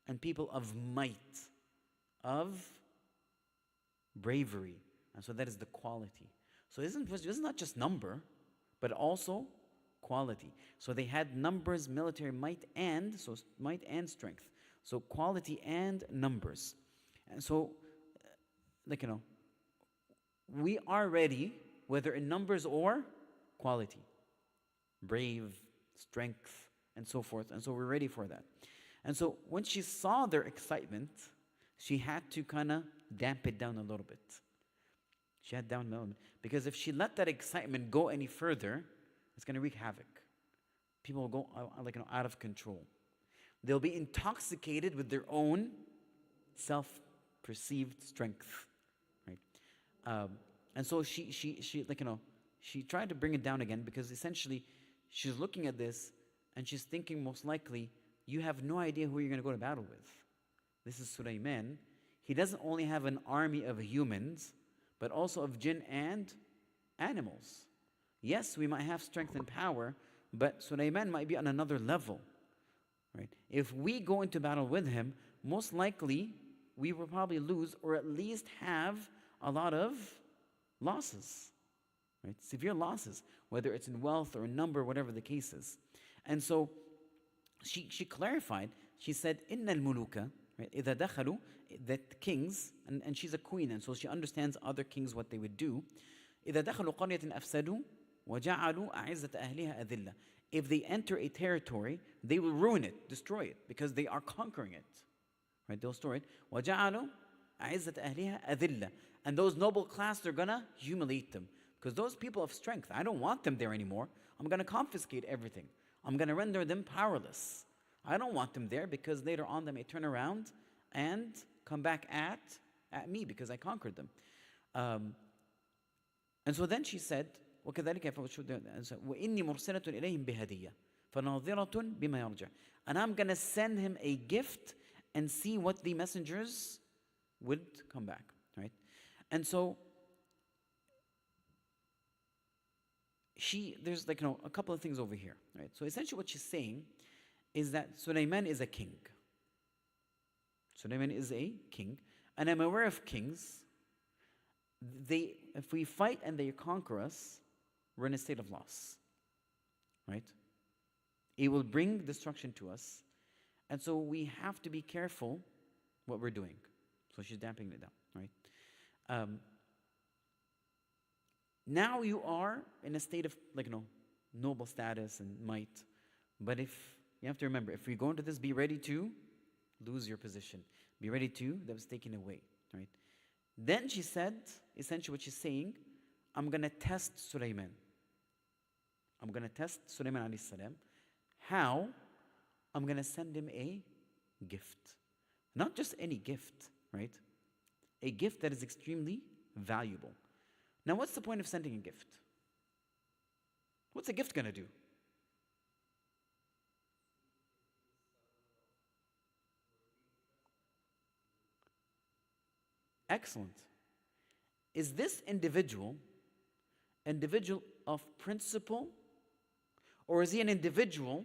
and people of might, of bravery. And so that is the quality. So this is not just number, but also quality. So they had numbers, military might, and strength. So quality and numbers. And so, we are ready, whether in numbers or quality. Brave, strength, and so forth. And so we're ready for that. And so when she saw their excitement, she had to kind of damp it down a little bit. She had down a little bit. Because if she let that excitement go any further, it's going to wreak havoc. People will go out of control. They'll be intoxicated with their own self-perceived strength, right? And so she tried to bring it down again, because essentially she's looking at this and she's thinking, most likely, you have no idea who you're going to go to battle with. This is Suleman. He doesn't only have an army of humans, but also of jinn and animals. Yes, we might have strength and power, but Suleman might be on another level, right? If we go into battle with him, most likely we will probably lose, or at least have a lot of losses, right? Severe losses, whether it's in wealth or in number, whatever the case is. And so she clarified. She said, "Inna al-muluka," right? إِذَا دَخَلُوا, that kings, and she's a queen, and so she understands other kings, what they would do. إِذَا دَخَلُوا قَرْيَةٍ أَفْسَدُوا وَجَعَلُوا أَعِزَّةَ أَهْلِهَا أَذِلَّةً. If they enter a territory, they will ruin it, destroy it, because they are conquering it, right? They'll destroy it. وَجَعَلُوا أَعِزَّةَ أَهْلِهَا أَذِلَّةً. And those noble class, they're gonna humiliate them, because those people of strength, I don't want them there anymore. I'm gonna confiscate everything. I'm gonna render them powerless. I don't want them there, because later on they may turn around and come back at me, because I conquered them. And so then she said, وَكَذَلِكَ وَإِنِّي مُرْسِلَةٌ إِلَيْهِمْ بِهَدِيَّةٍ فَنَاظِرَةٌ بِمَا يَرْجِعُ. And I'm going to send him a gift and see what the messengers would come back, right? And so there's a couple of things over here, right? So essentially what she's saying is that Suleman is a king. Suleman is a king. And I'm aware of kings. If we fight and they conquer us, we're in a state of loss, right? It will bring destruction to us. And so we have to be careful what we're doing. So she's damping it down, right? Now you are in a state of noble status and might. But you have to remember, if we go into this, be ready to lose your position. Be ready to, that was taken away, right? Then she said, essentially what she's saying, I'm going to test Suleman. I'm going to test Suleman alayhi salam. How? I'm going to send him a gift. Not just any gift, right? A gift that is extremely valuable. Now, what's the point of sending a gift? What's a gift going to do? Excellent. Is this individual of principle, or is he an individual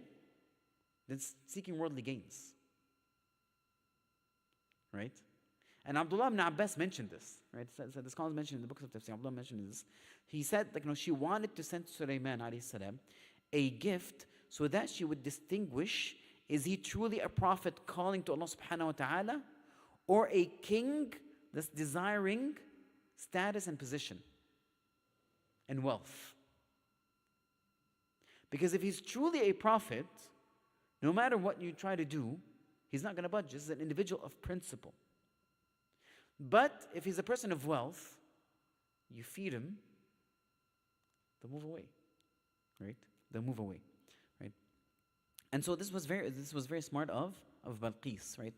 that's seeking worldly gains? Right? And Abdullah ibn Abbas mentioned this, right? So the scholars mentioned in the books of Tafsir, Abdullah mentioned this. He said, she wanted to send Suleman alayhi salam a gift so that she would distinguish, is he truly a prophet calling to Allah subhanahu wa ta'ala, or a king that's desiring status and position and wealth? Because if he's truly a prophet, no matter what you try to do, he's not going to budge. This is an individual of principle. But if he's a person of wealth, you feed him, they'll move away, right? They'll move away, right? And so this was very smart of Balqis, right?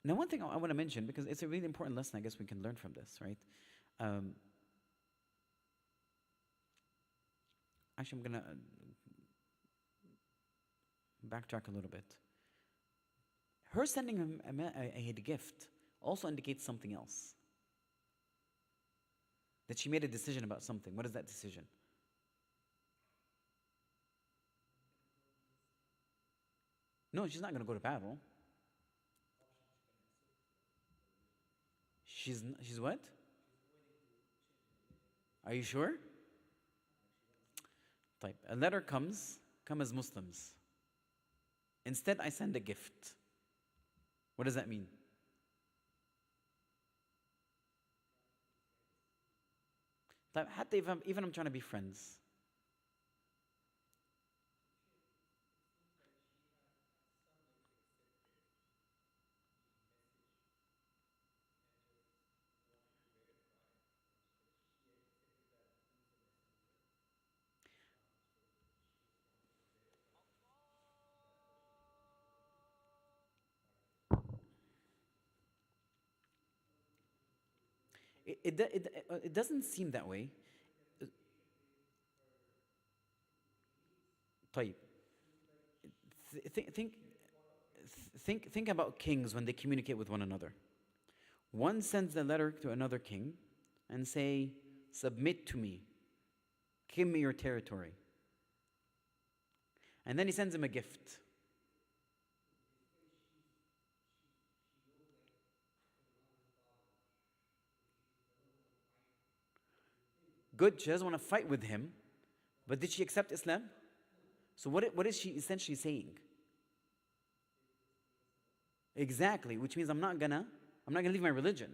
Now, one thing I want to mention, because it's a really important lesson I guess we can learn from this, right? Actually, I'm going to backtrack a little bit. Her sending him a gift also indicates something else. That she made a decision about something. What is that decision? No, she's not going to go to battle. She's what? Are you sure? Type. A letter comes, come as Muslims. Instead, I send a gift. What does that mean? Type. Even I'm trying to be friends. It doesn't seem that way. طيب. Think, think about kings when they communicate with one another. One sends a letter to another king and say, submit to me, give me your territory. And then he sends him a gift. Good, she doesn't want to fight with him, but did she accept Islam? So what is she essentially saying? Exactly, which means I'm not gonna leave my religion.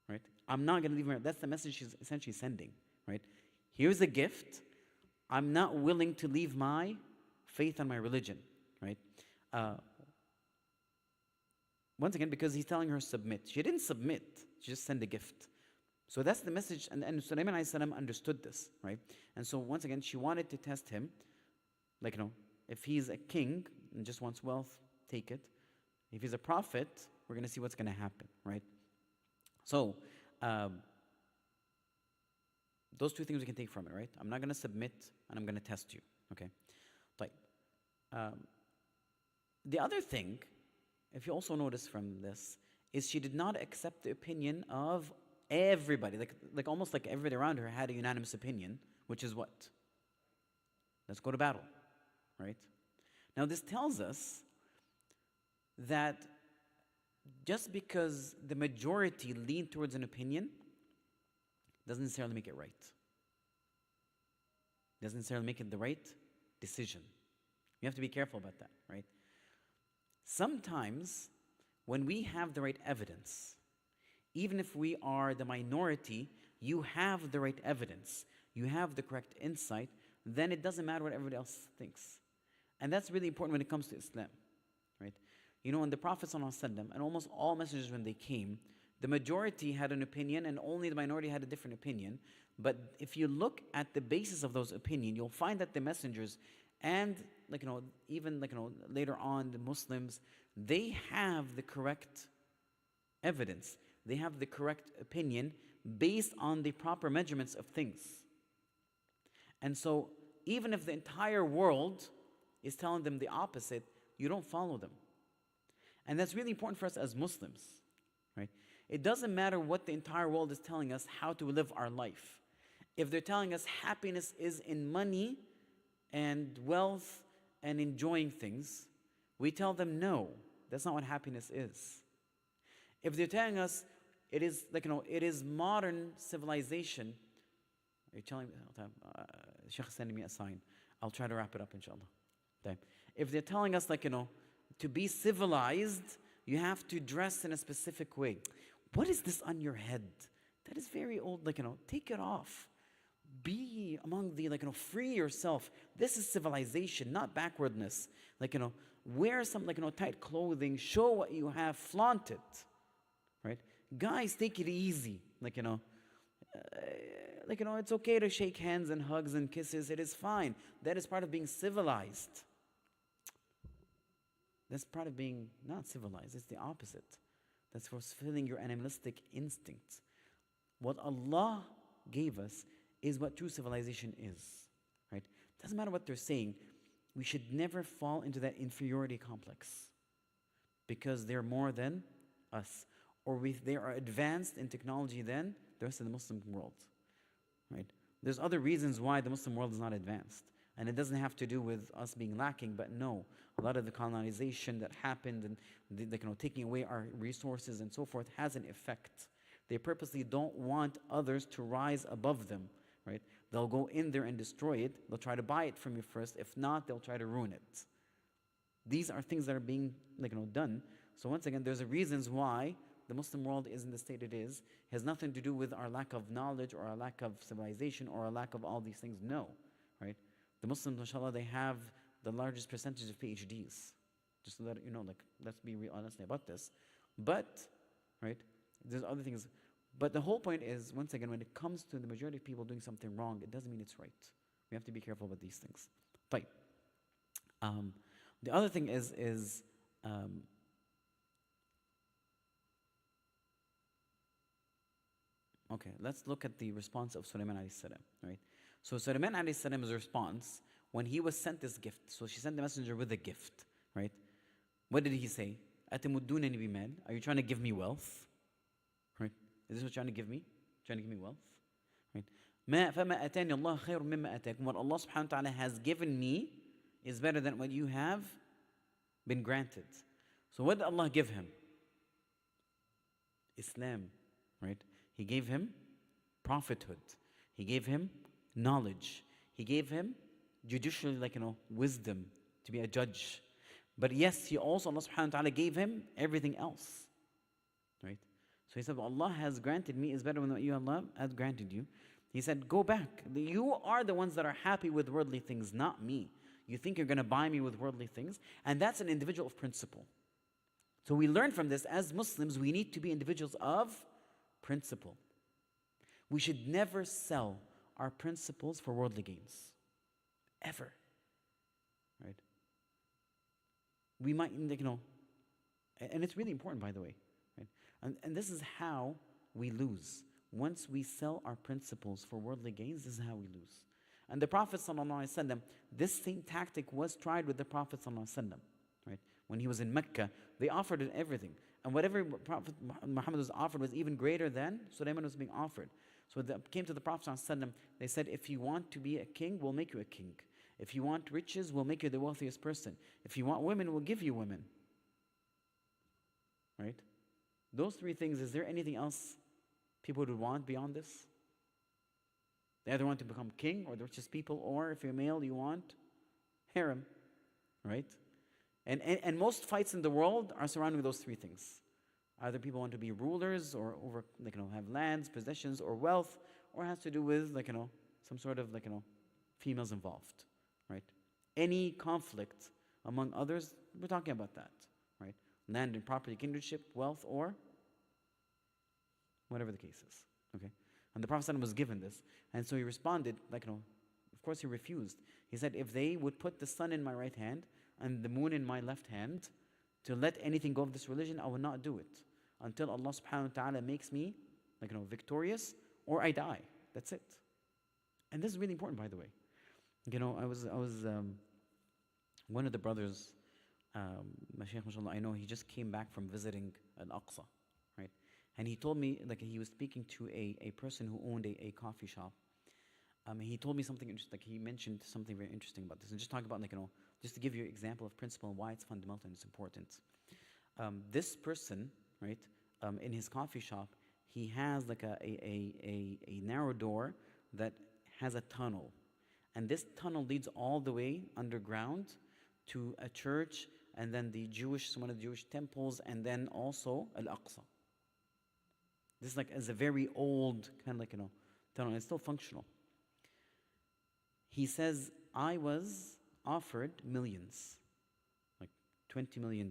Right? I'm not gonna leave my, that's the message she's essentially sending. Right? Here's a gift. I'm not willing to leave my faith and my religion. Right? Once again, because he's telling her submit. She didn't submit, she just sent a gift. So that's the message, and Suleman alayhi salam understood this, right? And so once again, she wanted to test him, like, if he's a king and just wants wealth, take it. If he's a prophet, we're going to see what's going to happen, right? So, those two things we can take from it, right? I'm not going to submit, and I'm going to test you, okay? Like, the other thing, if you also notice from this, is she did not accept the opinion of everybody, like almost like everybody around her had a unanimous opinion, which is what? Let's go to battle, right? Now this tells us that just because the majority lean towards an opinion doesn't necessarily make it right. Doesn't necessarily make it the right decision. You have to be careful about that, right? Sometimes when we have the right evidence, even if we are the minority, you have the right evidence, you have the correct insight, then it doesn't matter what everybody else thinks. And that's really important when it comes to Islam, right? When the Prophet ﷺ, and almost all messengers when they came, the majority had an opinion and only the minority had a different opinion. But if you look at the basis of those opinions, you'll find that the messengers and even later on the Muslims, they have the correct evidence. They have the correct opinion based on the proper measurements of things. And so, even if the entire world is telling them the opposite, you don't follow them. And that's really important for us as Muslims, right? It doesn't matter what the entire world is telling us how to live our life. If they're telling us happiness is in money and wealth and enjoying things, we tell them no, that's not what happiness is. If they're telling us it is it is modern civilization, you're telling me, Sheikh is sending me a sign. I'll try to wrap it up, inshallah. Okay. If they're telling us to be civilized, you have to dress in a specific way. What is this on your head? That is very old, take it off. Be among the, free yourself. This is civilization, not backwardness. Wear some, tight clothing, show what you have, flaunt it. Right? Guys, take it easy. It's okay to shake hands and hugs and kisses. It is fine. That is part of being civilized. That's part of being not civilized. It's the opposite. That's fulfilling your animalistic instincts. What Allah gave us is what true civilization is. Right? Doesn't matter what they're saying. We should never fall into that inferiority complex because they're more than us. Or they are advanced in technology than the rest of the Muslim world, right? There's other reasons why the Muslim world is not advanced. And it doesn't have to do with us being lacking, but no. A lot of the colonization that happened and taking away our resources and so forth has an effect. They purposely don't want others to rise above them, right? They'll go in there and destroy it. They'll try to buy it from you first. If not, they'll try to ruin it. These are things that are being done. So once again, there's a reasons why the Muslim world is in the state it is. It has nothing to do with our lack of knowledge or our lack of civilization or our lack of all these things. No, right? The Muslims, inshallah, they have the largest percentage of PhDs. Just so that you know, let's be real honest about this. But, right, there's other things. But the whole point is, once again, when it comes to the majority of people doing something wrong, it doesn't mean it's right. We have to be careful about these things. But the other thing is Okay, let's look at the response of Suleman alayhi salam, right? So Suleman alayhi salam's response when he was sent this gift. So she sent the messenger with a gift, right? What did he say? أَتَمُدُّونَنِ بِمَالٍ? Are you trying to give me wealth? Right? Is this what you're trying to give me? Trying to give me wealth? Right? فَمَا أَتَانِي اللَّهُ خَيْرٌ مِمَّا أَتَاكُمْ. What Allah subhanahu wa ta'ala has given me is better than what you have been granted. So what did Allah give him? Islam, right? He gave him prophethood. He gave him knowledge. He gave him judicial, wisdom to be a judge. But yes, he also, Allah subhanahu wa ta'ala gave him everything else. Right? So he said, what Allah has granted me is better than what you, Allah, has granted you. He said, go back. You are the ones that are happy with worldly things, not me. You think you're going to buy me with worldly things. And that's an individual of principle. So we learn from this, as Muslims, we need to be individuals of principle. We should never sell our principles for worldly gains. Ever. Right? We might, and it's really important, by the way. Right? And this is how we lose. Once we sell our principles for worldly gains, this is how we lose. And the Prophet ﷺ, this same tactic was tried with the Prophet ﷺ. Right? When he was in Mecca, they offered him everything. And whatever Prophet Muhammad was offered was even greater than Suleman was being offered. So they came to the Prophet ﷺ, they said, if you want to be a king, we'll make you a king. If you want riches, we'll make you the wealthiest person. If you want women, we'll give you women. Right? Those three things, is there anything else people would want beyond this? They either want to become king or the richest people, or if you're male, you want harem. Right? And most fights in the world are surrounding those three things. Either people want to be rulers or have lands, possessions, or wealth, or it has to do with some sort of females involved. Right? Any conflict among others, we're talking about that. Right? Land and property, kindredship, wealth, or whatever the case is. Okay? And the Prophet ﷺ was given this. And so he responded, of course he refused. He said, if they would put the sun in my right hand and the moon in my left hand to let anything go of this religion, I will not do it until Allah subhanahu wa ta'ala makes me victorious or I die. That's it. And this is really important, by the way. I was one of the brothers, Mashaykh, mashallah, I know, he just came back from visiting Al-Aqsa, right? And he told me, he was speaking to a person who owned a coffee shop. He told me something interesting, he mentioned something very interesting about this. And just talk about, just to give you an example of principle and why it's fundamental and it's important. This person, right, in his coffee shop, he has a narrow door that has a tunnel. And this tunnel leads all the way underground to a church, and then one of the Jewish temples, and then also Al-Aqsa. This is a very old tunnel, and it's still functional. He says, I was offered millions, $20 million.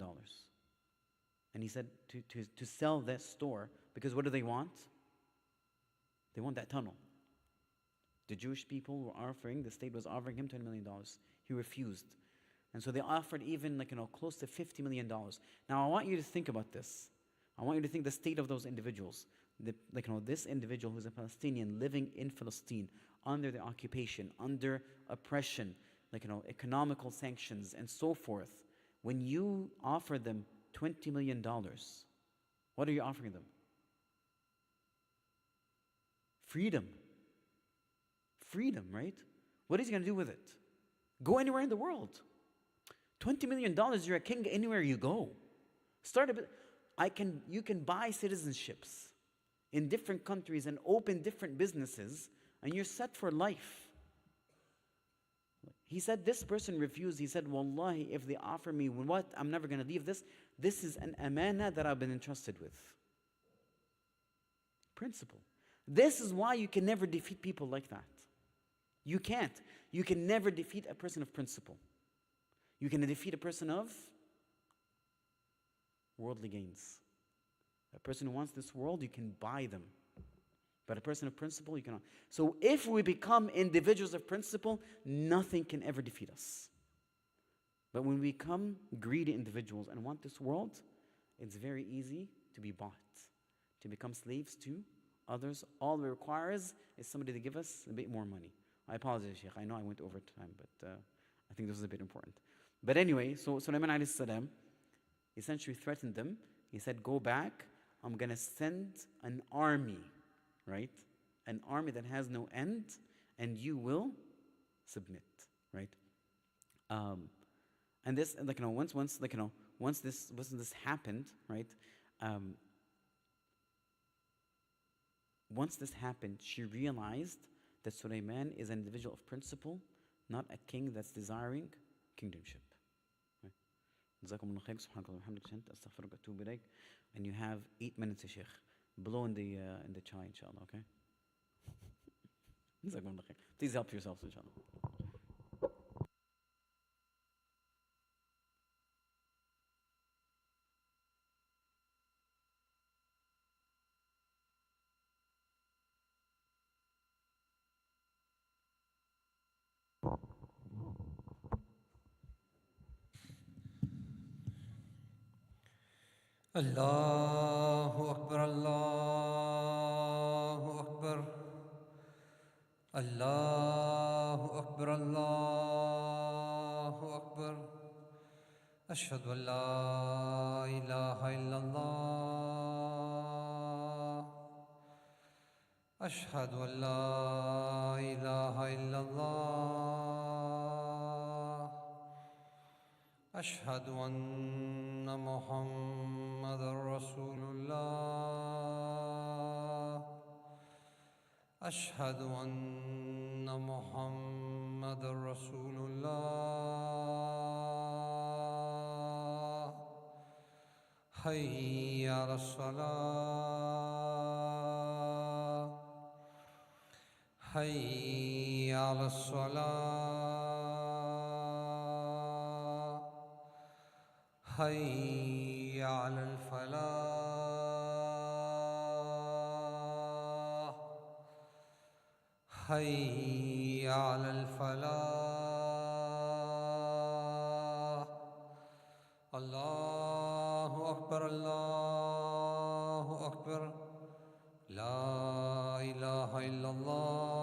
And he said to sell that store, because what do they want? They want that tunnel. The Jewish people were offering, the state was offering him $20 million. He refused. And so they offered even close to $50 million. Now I want you to think about this. I want you to think the state of those individuals. This individual who's a Palestinian living in Palestine under the occupation, under oppression, economical sanctions and so forth. When you offer them $20 million, what are you offering them? Freedom. Freedom, right? What is he going to do with it? Go anywhere in the world. $20 million, you're a king anywhere you go. You can buy citizenships in different countries and open different businesses, and you're set for life. He said this person refused. He said, Wallahi, if they offer me what, I'm never going to leave this. This is an amana that I've been entrusted with. Principle. This is why you can never defeat people like that. You can't. You can never defeat a person of principle. You can defeat a person of worldly gains. A person who wants this world, you can buy them. But a person of principle, you cannot. So if we become individuals of principle, nothing can ever defeat us. But when we become greedy individuals and want this world, it's very easy to be bought, to become slaves to others. All we require is somebody to give us a bit more money. I apologize, Sheikh. I know I went over time, but I think this is a bit important. But anyway, so Suleman alayhi salam essentially threatened them. He said, go back. I'm going to send an army, right? An army that has no end, and you will submit, right? And this, like, once this happened, right? Once this happened, she realized that Suleiman is an individual of principle, not a king that's desiring kingdomship. Right? جزاكم الله خير. سبحانك اللهم وبحمدك أستغفرك وأتوب إليك. And you have 8 minutes, Sheikh. Blow in the chai, inshallah, okay? جزاكم الله خير. Please help yourselves, inshallah. Allahu Akbar, Allahu Akbar, Allahu Akbar, Allahu Akbar. Ashhadu an la ilaha illallah. Ashhadu an la ilaha illallah. أشهد أن محمدًا رسول الله. أشهد أن محمدًا رسول الله. حي على الصلاة. حي على الصلاة. حي على الفلاح. حي على الفلاح. الله أكبر، الله أكبر. لا إله إلا الله.